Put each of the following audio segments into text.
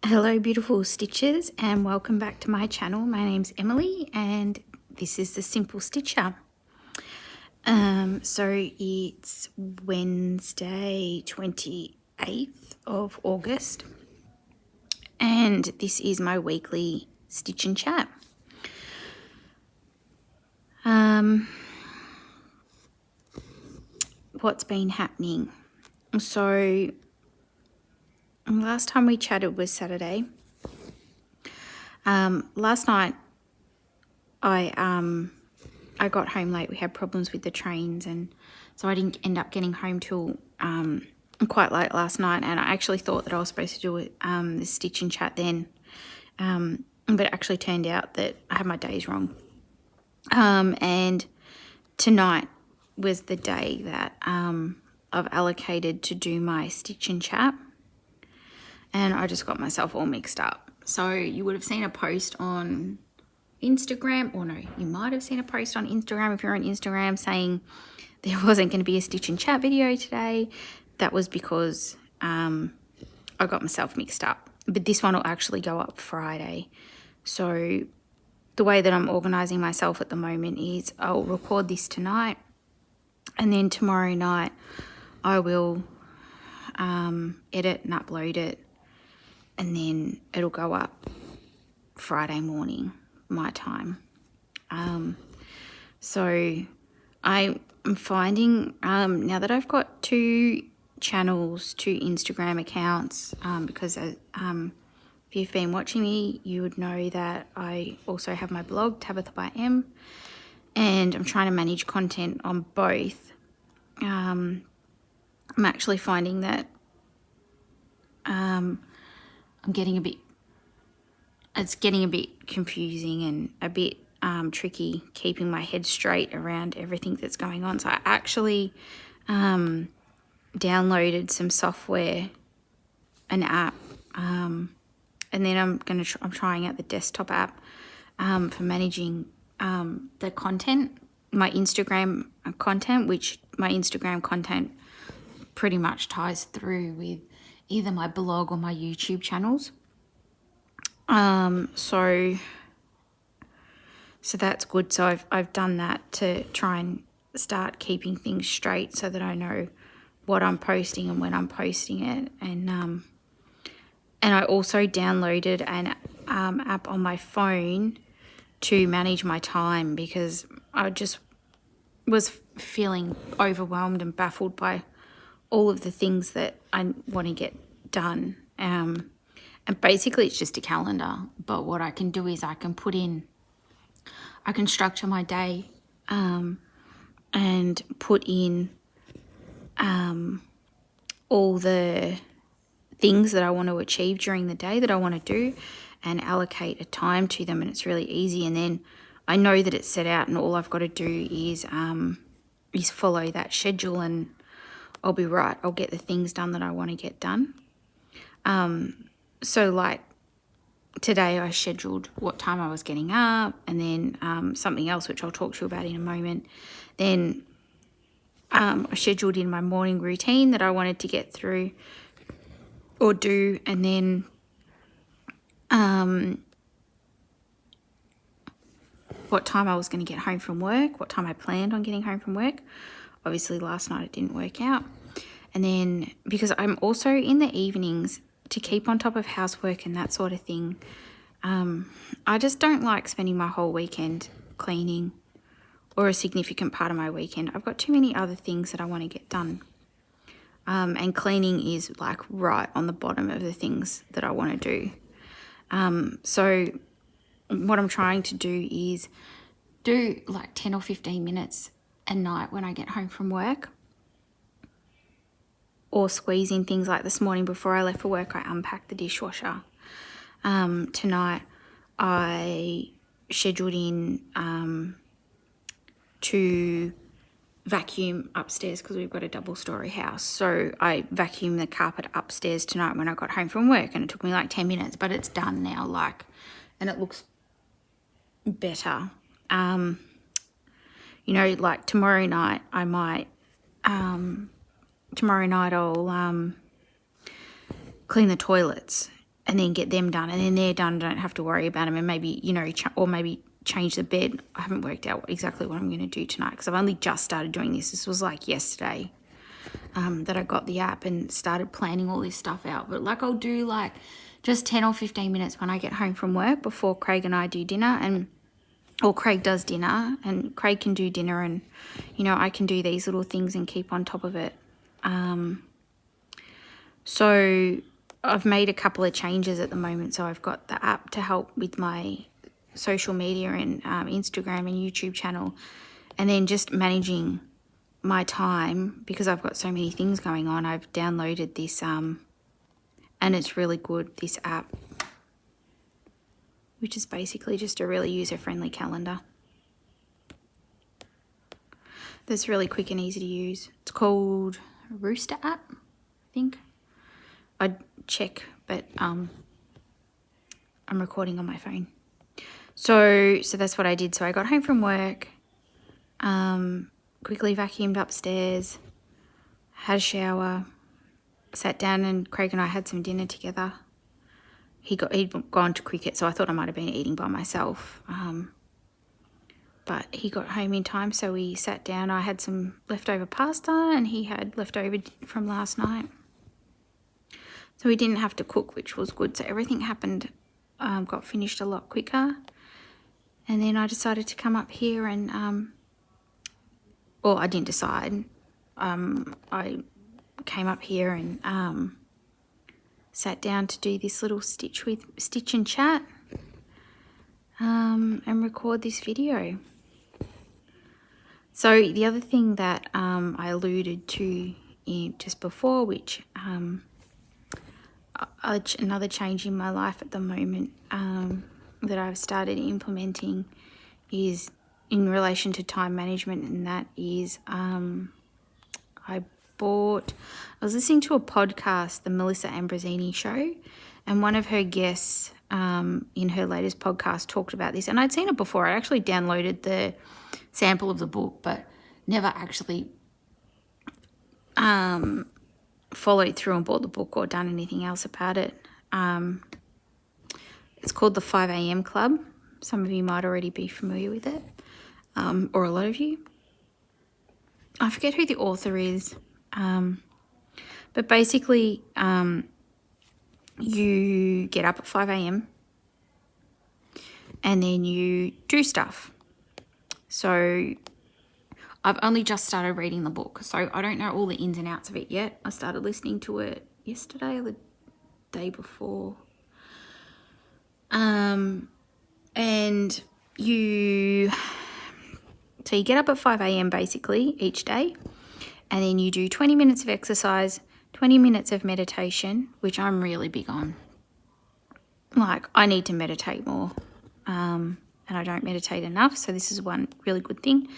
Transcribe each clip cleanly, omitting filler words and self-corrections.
Hello beautiful stitchers, and welcome back to my channel. My name's Emily and this is the Simple Stitcher. So it's Wednesday 28th of August and this is my weekly stitch and chat. What's been happening? So last time we chatted was Saturday. Last night I got home late. We had problems with the trains, and so I didn't end up getting home till quite late last night, and I actually thought that I was supposed to do it the stitch and chat then, but it actually turned out that I had my days wrong. And tonight was the day that I've allocated to do my stitch and chat, and I just got myself all mixed up. So you would have seen a post on Instagram, or no, you might have seen a post on Instagram if you're on Instagram saying there wasn't going to be a stitch and chat video today. That was because I got myself mixed up, but this one will actually go up Friday. So the way that I'm organizing myself at the moment is I'll record this tonight, and then tomorrow night I will edit and upload it, and then it'll go up Friday morning my time. So I'm finding now that I've got two channels, two Instagram accounts, because if you've been watching me, you would know that I also have my blog, Tabitha by M, and I'm trying to manage content on both. I'm actually finding that I'm getting it's getting a bit confusing and a bit tricky keeping my head straight around everything that's going on. So I actually downloaded some software, an app, and then I'm trying out the desktop app for managing the content, my Instagram content, which my Instagram content pretty much ties through with either my blog or my YouTube channels. So that's good. So I've done that to try and start keeping things straight so that I know what I'm posting and when I'm posting it. And I also downloaded an app on my phone to manage my time, because I just was feeling overwhelmed and baffled by all of the things that I want to get done. And basically it's just a calendar, but what I can do is I can structure my day and put in all the things that I want to achieve during the day that I want to do, and allocate a time to them, and it's really easy. And then I know that it's set out, and all I've got to do is follow that schedule, and I'll be right. I'll get the things done that I want to get done. So like today I scheduled what time I was getting up, and then something else which I'll talk to you about in a moment. Then I scheduled in my morning routine that I wanted to get through or do, and then what time I was going to get home from work, what time I planned on getting home from work. Obviously last night it didn't work out. And then because I'm also in the evenings to keep on top of housework and that sort of thing, I just don't like spending my whole weekend cleaning, or a significant part of my weekend. I've got too many other things that I want to get done. And cleaning is like right on the bottom of the things that I want to do. So what I'm trying to do is do like 10 or 15 minutes at night when I get home from work, or squeeze in things like this morning before I left for work, I unpacked the dishwasher. Tonight I scheduled in to vacuum upstairs because we've got a double-story house. So I vacuumed the carpet upstairs tonight when I got home from work, and it took me like 10 minutes, but it's done now, and it looks better. You know, like tomorrow night I might tomorrow night I'll clean the toilets, and then get them done, and then they're done. Don't have to worry about them, and maybe, you know, or maybe change the bed. I haven't worked out exactly what I'm going to do tonight because I've only just started doing this. This was like yesterday that I got the app and started planning all this stuff out. But like I'll do like just 10 or 15 minutes when I get home from work before Craig and I do dinner, or Craig does dinner, and Craig can do dinner, and, you know, I can do these little things and keep on top of it. So I've made a couple of changes at the moment. So I've got the app to help with my social media and Instagram and YouTube channel, and then just managing my time because I've got so many things going on. I've downloaded this and it's really good, this app, which is basically just a really user-friendly calendar that's really quick and easy to use. It's called Rooster app, I think. I'd check, but I'm recording on my phone. So that's what I did. So I got home from work, quickly vacuumed upstairs, had a shower, sat down, and Craig and I had some dinner together. He'd gone to cricket, so I thought I might have been eating by myself. But he got home in time, so we sat down. I had some leftover pasta, and he had leftover from last night. So we didn't have to cook, which was good. So everything happened, got finished a lot quicker. And then I decided to come up here and, I didn't decide. I came up here and sat down to do this little stitch and chat and record this video. So the other thing that I alluded to just before, which another change in my life at the moment that I've started implementing is in relation to time management, and that is I was listening to a podcast, the Melissa Ambrosini show, and one of her guests in her latest podcast talked about this, and I'd seen it before. I actually downloaded the sample of the book, but never actually followed through and bought the book or done anything else about it. It's called the 5 a.m. Club. Some of you might already be familiar with it, or a lot of you. I forget who the author is, but basically you get up at 5 a.m. and then you do stuff. So I've only just started reading the book, so I don't know all the ins and outs of it yet. I started listening to it yesterday or the day before. And you get up at 5 a.m. basically each day, and then you do 20 minutes of exercise, 20 minutes of meditation, which I'm really big on. Like, I need to meditate more, and I don't meditate enough, so this is one really good thing.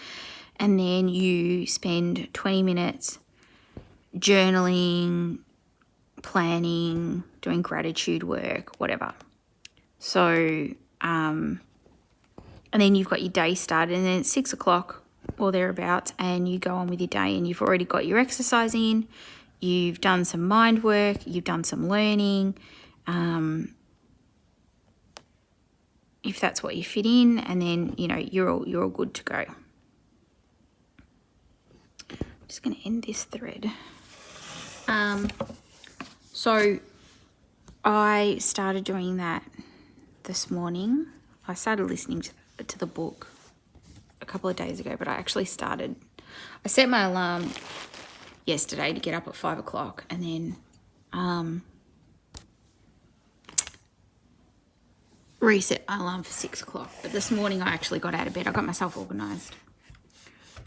And then you spend 20 minutes journaling, planning, doing gratitude work, whatever. So, and then you've got your day started, and then it's 6 o'clock or thereabouts, and you go on with your day, and you've already got your exercise in, you've done some mind work, you've done some learning, if that's what you fit in, and then, you know, you're all good to go. Just going to end this thread. So I started doing that this morning. I started listening to the book a couple of days ago, but I set my alarm yesterday to get up at 5 o'clock, and then reset my alarm for 6 o'clock. But this morning I actually got out of bed. I got myself organised.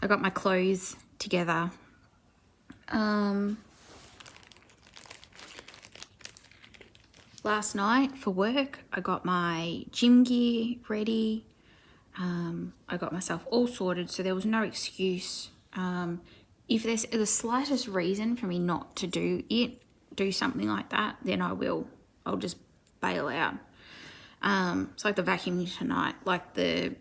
I got my clothes together. Last night for work, I got my gym gear ready. I got myself all sorted, so there was no excuse. If there's the slightest reason for me not to do something like that, then I will. I'll just bail out. It's like the vacuuming tonight. Like, the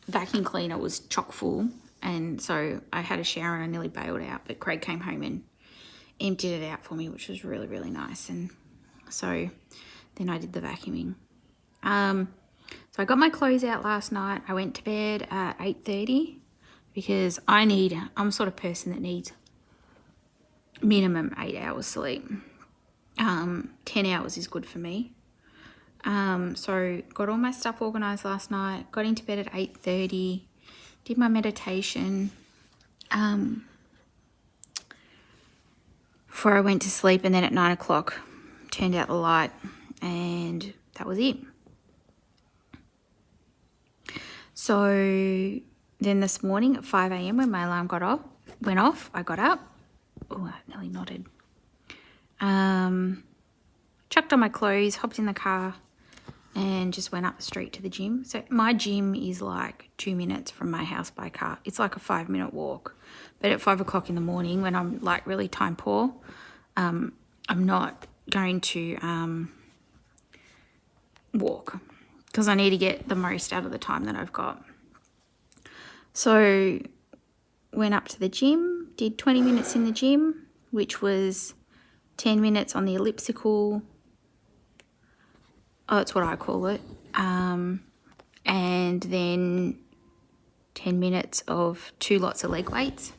vacuum cleaner was chock full, and so I had a shower and I nearly bailed out, but Craig came home and emptied it out for me, which was really, really nice. And so then I did the vacuuming. So I got my clothes out last night. I went to bed at 8:30 because I'm the sort of person that needs minimum 8 hours sleep. 10 hours is good for me. So got all my stuff organised last night, got into bed at 8:30, did my meditation before I went to sleep, and then at 9 o'clock turned out the light, and that was it. So then this morning at 5 a.m. when my alarm went off, I got up. Oh, I nearly nodded. Chucked on my clothes, hopped in the car, and just went up the street to the gym. So my gym is like 2 minutes from my house by car. It's like a 5-minute walk. But at 5 o'clock in the morning, when I'm like really time poor, I'm not going to walk because I need to get the most out of the time that I've got. So went up to the gym, did 20 minutes in the gym, which was 10 minutes on the elliptical. Oh, that's what I call it. And then 10 minutes of 2 lots of leg weights.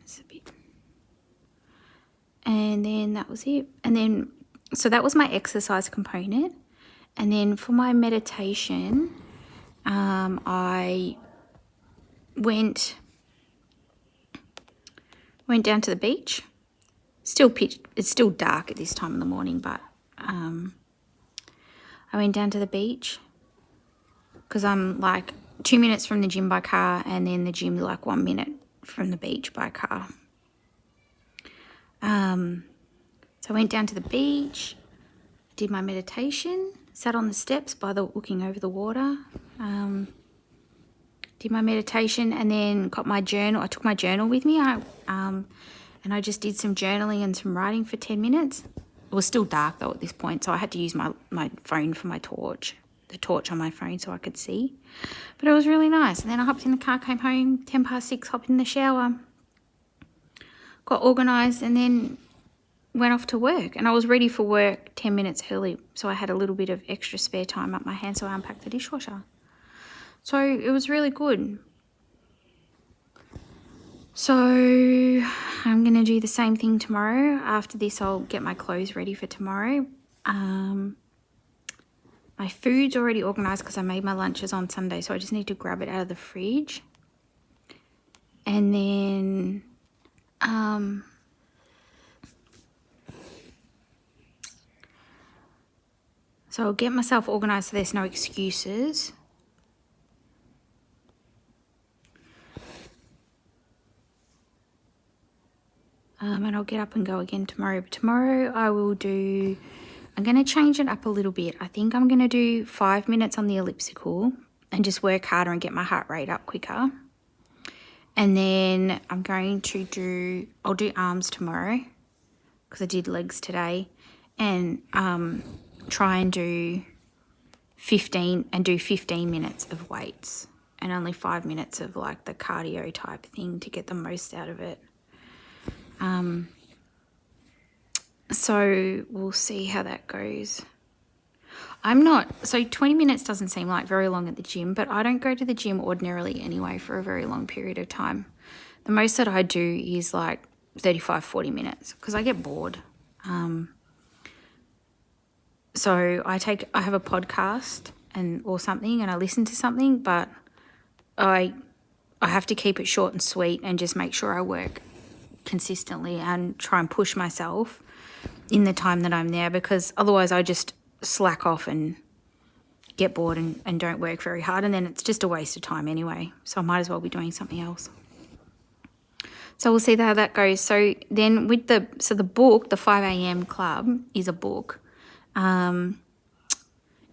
It's a bit. And then that was it. And then, so that was my exercise component. And then for my meditation, I went down to the beach. It's still dark at this time in the morning, but I went down to the beach because I'm like 2 minutes from the gym by car, and then the gym like 1 minute from the beach by car. So I went down to the beach, did my meditation, sat on the steps looking over the water, did my meditation, and then got my journal. I took my journal with me, and I just did some journaling and some writing for 10 minutes. It was still dark though at this point, so I had to use my phone for my torch, the torch on my phone, so I could see. But it was really nice. And then I hopped in the car, came home, 6:10, hopped in the shower, got organised, and then went off to work. And I was ready for work 10 minutes early, so I had a little bit of extra spare time up my hand, so I unpacked the dishwasher. So it was really good. So I'm going to do the same thing tomorrow. After this, I'll get my clothes ready for tomorrow. My food's already organised because I made my lunches on Sunday, so I just need to grab it out of the fridge. And then so I'll get myself organised so there's no excuses. And I'll get up and go again tomorrow. But tomorrow I'm going to change it up a little bit. I think I'm going to do 5 minutes on the elliptical and just work harder and get my heart rate up quicker. And then I'm going to I'll do arms tomorrow because I did legs today. And try and do 15 minutes of weights and only 5 minutes of like the cardio type thing to get the most out of it. So we'll see how that goes. 20 minutes doesn't seem like very long at the gym, but I don't go to the gym ordinarily anyway for a very long period of time. The most that I do is like 35, 40 minutes because I get bored. So I have a podcast or something and I listen to something, but I have to keep it short and sweet and just make sure I work consistently and try and push myself in the time that I'm there, because otherwise I just slack off and get bored and don't work very hard, and then it's just a waste of time anyway. So I might as well be doing something else. So we'll see how that goes. So then with the book, the 5 a.m. Club is a book.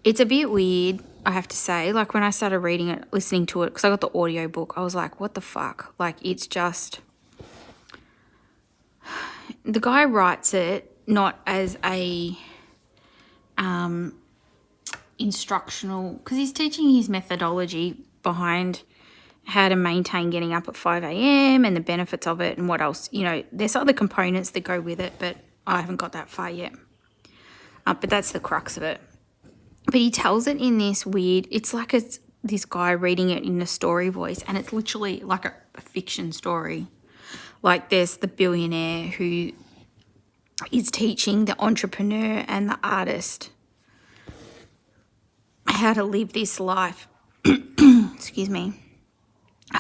It's a bit weird, I have to say. Like when I started reading it, listening to it, because I got the audio book, I was like, what the fuck? Like it's just, the guy writes it not as a instructional, because he's teaching his methodology behind how to maintain getting up at 5 a.m. and the benefits of it and what else. You know, there's other components that go with it, but I haven't got that far yet. But that's the crux of it. But he tells it in this weird, it's like it's this guy reading it in a story voice, and it's literally like a fiction story. Like there's the billionaire who is teaching the entrepreneur and the artist how to live this life. Excuse me.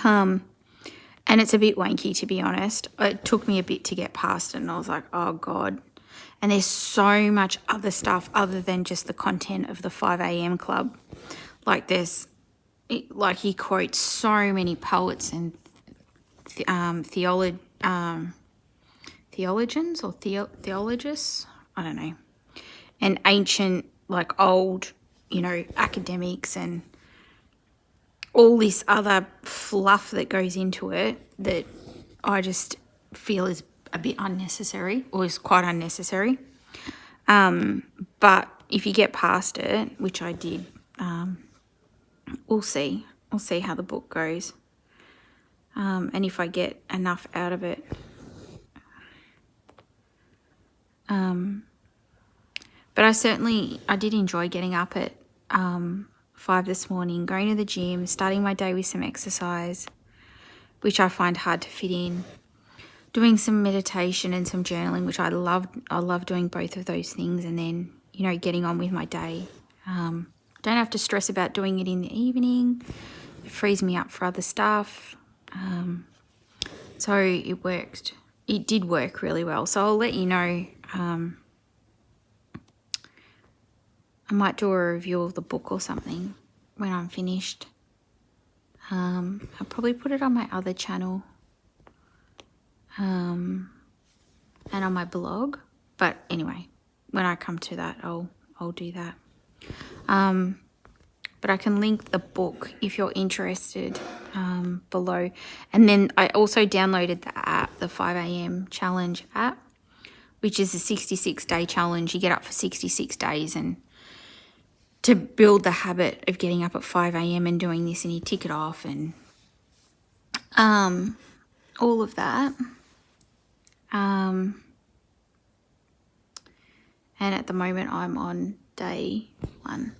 And it's a bit wanky, to be honest. It took me a bit to get past it, and I was like, oh God. And there's so much other stuff other than just the content of the 5 a.m. club. Like he quotes so many poets and theologians or theologists, I don't know, and ancient, like old, academics and all this other fluff that goes into it that I just feel is a bit unnecessary, or is quite unnecessary. But if you get past it, which I did, we'll see. We'll see how the book goes. And if I get enough out of it. But I did enjoy getting up at 5 this morning, going to the gym, starting my day with some exercise, which I find hard to fit in, doing some meditation and some journaling, which I love. I love doing both of those things, and then, getting on with my day. Don't have to stress about doing it in the evening. It frees me up for other stuff. So it worked. It did work really well. So I'll let you know. I might do a review of the book or something when I'm finished. I'll probably put it on my other channel and on my blog. But anyway, when I come to that, I'll do that. But I can link the book if you're interested below. And then I also downloaded the app, the 5 a.m. challenge app, which is a 66-day challenge. You get up for 66 days and to build the habit of getting up at 5 a.m. and doing this, and you tick it off and all of that. And at the moment I'm on day 1.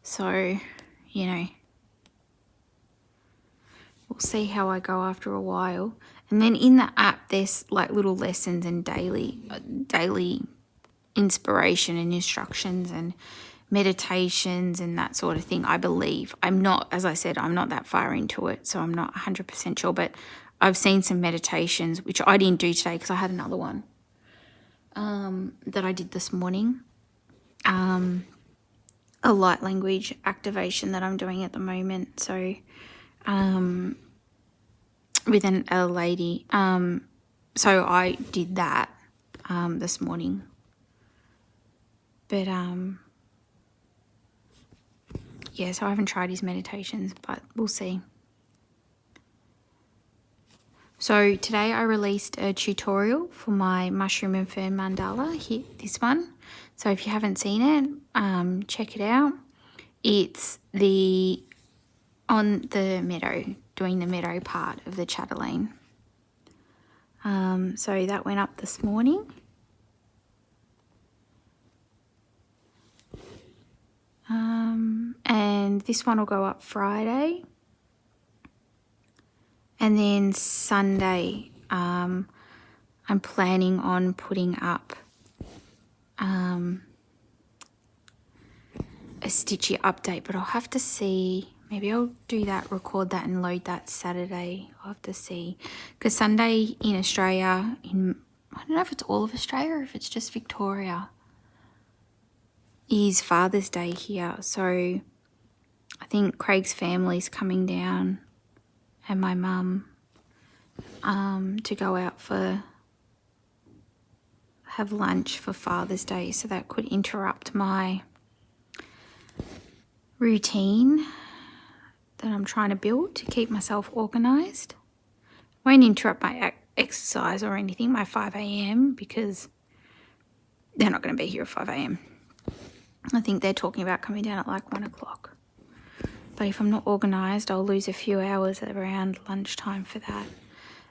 So, we'll see how I go after a while. And then in the app, there's like little lessons and daily inspiration and instructions and meditations and that sort of thing, I believe. I'm not, as I said, I'm not that far into it, so I'm not 100% sure. But I've seen some meditations, which I didn't do today because I had another one that I did this morning. A light language activation that I'm doing at the moment. So with a lady. So I did that this morning. But yeah, so I haven't tried his meditations, but we'll see. So today I released a tutorial for my Mushroom Fern Mandala, this one. So if you haven't seen it, check it out. It's on the meadow, doing the meadow part of the Chatelaine. So that went up this morning. And this one will go up Friday. And then Sunday, I'm planning on putting up a Stitchy update, but I'll have to see. Maybe I'll do that, record that and load that Saturday. I'll have to see. Because Sunday in Australia, I don't know if it's all of Australia or if it's just Victoria, is Father's Day here. So I think Craig's family's coming down and my mum to go out have lunch for Father's Day. So that could interrupt my routine that I'm trying to build to keep myself organised. Won't interrupt my exercise or anything, my 5 a.m, because they're not going to be here at 5 a.m. I think they're talking about coming down at like 1 o'clock. But if I'm not organised, I'll lose a few hours around lunchtime for that.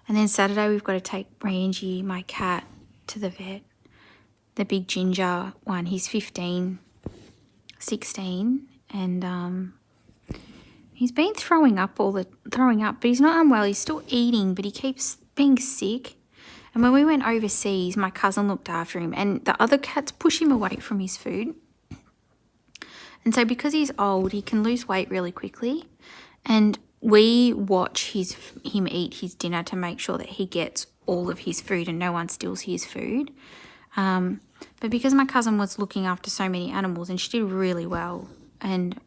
And then Saturday we've got to take Rangie, my cat, to the vet. the big ginger one, he's 15, 16, and he's been throwing up, but he's not unwell. He's still eating, but he keeps being sick. And when we went overseas, my cousin looked after him, and the other cats push him away from his food. And so because he's old, he can lose weight really quickly. And we watch him eat his dinner to make sure that he gets all of his food and no one steals his food. But because my cousin was looking after so many animals, and she did really well, and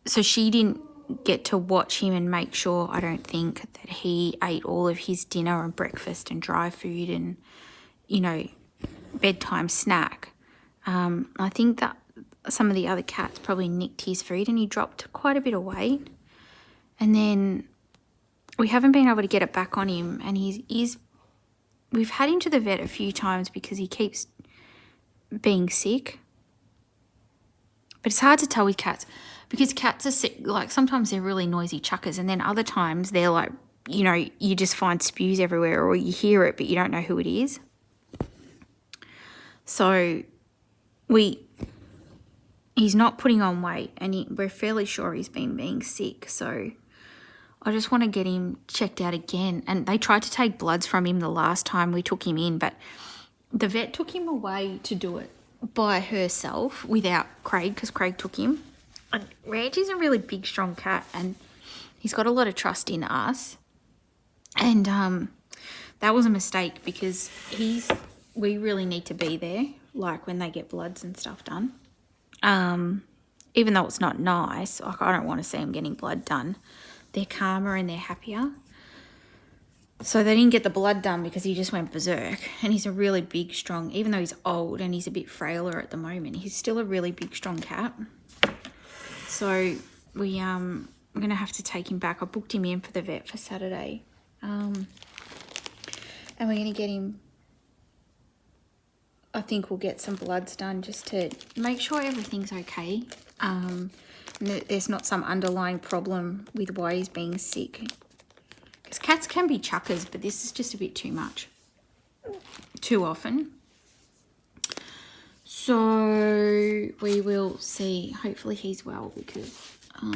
so she didn't get to watch him and make sure, I don't think, that he ate all of his dinner and breakfast and dry food and, you know, bedtime snack. I think that some of the other cats probably nicked his food and he dropped quite a bit of weight. And then we haven't been able to get it back on him, and we've had him to the vet a few times because he keeps being sick. But it's hard to tell with cats, because cats are sick. Like, sometimes they're really noisy chuckers, and then other times they're like, you know, you just find spews everywhere, or you hear it but you don't know who it is. So he's not putting on weight, and we're fairly sure he's been being sick. So I just want to get him checked out again. And they tried to take bloods from him the last time we took him in, but the vet took him away to do it by herself without Craig, because Craig took him. And Reggie's a really big, strong cat, and he's got a lot of trust in us. And that was a mistake, because we really need to be there, like when they get bloods and stuff done. Even though it's not nice, like, I don't want to see them getting blood done. They're calmer and they're happier. So they didn't get the blood done because he just went berserk. And he's a really big, strong, even though he's old and he's a bit frailer at the moment, he's still a really big, strong cat. So we're going to have to take him back. I booked him in for the vet for Saturday. And we're going to get him, I think we'll get some bloods done just to make sure everything's okay. There's not some underlying problem with why he's being sick. Because cats can be chuckers, but this is just a bit too much. Too often. So we will see. Hopefully he's well, because I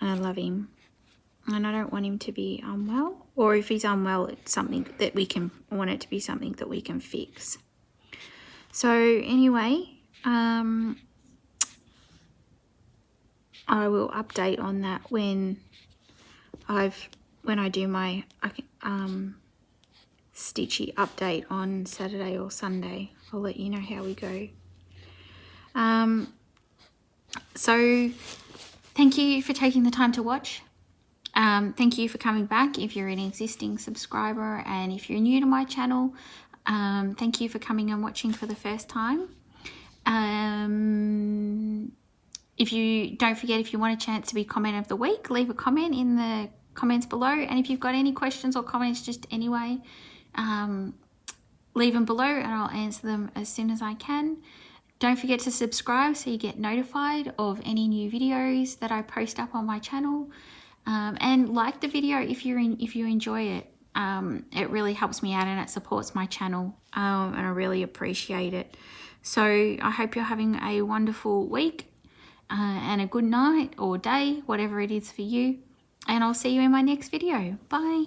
love him. And I don't want him to be unwell. Or if he's unwell, it's something that I want it to be something that we can fix. So anyway, I will update on that when I do my Stitchy update on Saturday or Sunday. I'll let you know how we go. So thank you for taking the time to watch. Thank you for coming back if you're an existing subscriber, and if you're new to my channel, thank you for coming and watching for the first time. Don't forget, if you want a chance to be comment of the week, leave a comment in the comments below. And if you've got any questions or comments just anyway, leave them below and I'll answer them as soon as I can. Don't forget to subscribe so you get notified of any new videos that I post up on my channel. And like the video if you enjoy it. It really helps me out and it supports my channel, and I really appreciate it. So I hope you're having a wonderful week and a good night or day, whatever it is for you. And I'll see you in my next video. Bye.